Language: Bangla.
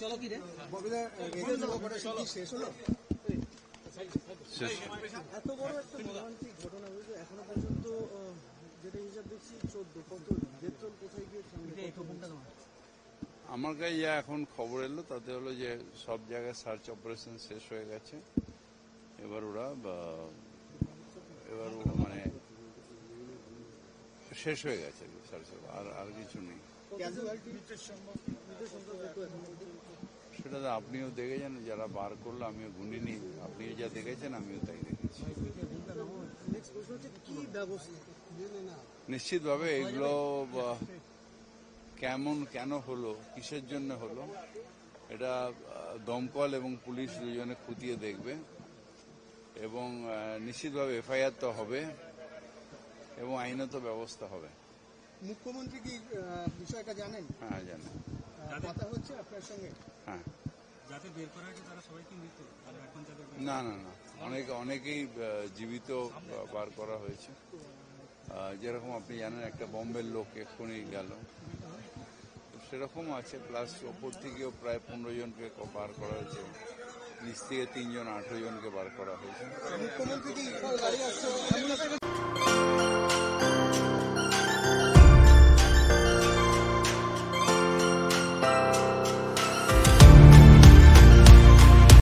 চলো কি রে শেষ হলো। এত বড় একটা মর্মান্তিক ঘটনা বুঝলো, এখনো পর্যন্ত যেটা হিসাব দেখছি 14 কত বেতন কোথায় গিয়ে আমার কাছে যা এখন খবর এলো তাতে হলো যে সব জায়গায় সার্চ অপারেশন শেষ হয়ে গেছে। এবার ওরা মানে শেষ হয়ে গেছে সার্চ, আর কিছু নেই। সেটা তো আপনিও দেখেছেন, যারা বার করলো আমিও গুনিনি, আপনি যা দেখেছেন আমিও তাই দেখেছি। নিশ্চিতভাবে এগুলো কেন হলো, কিসের জন্য হলো, এটা দমকল এবং পুলিশ দুজনে খতিয়ে দেখবে এবং নিশ্চিতভাবে এফআইআর তো হবে এবং আইনত ব্যবস্থা হবে। মুখ্যমন্ত্রী কি বিষয়টা জানেন? হ্যাঁ, জানেন। কথা হচ্ছে আপনার সঙ্গে? হ্যাঁ। যাতে বের করা হয়েছে তারা সবাই কি মৃত? না, অনেকেই জীবিত বার করা হয়েছে। যেরকম আপনি জানেন একটা বম্বের লোক এক্ষুনি গেল, সেরকম আছে। প্লাস ওপর থেকেও প্রায় 15 জনকে বার করা হয়েছে, নিচ থেকে 3 জন 18 জনকে বার করা হয়েছে। মুখ্যমন্ত্রী কি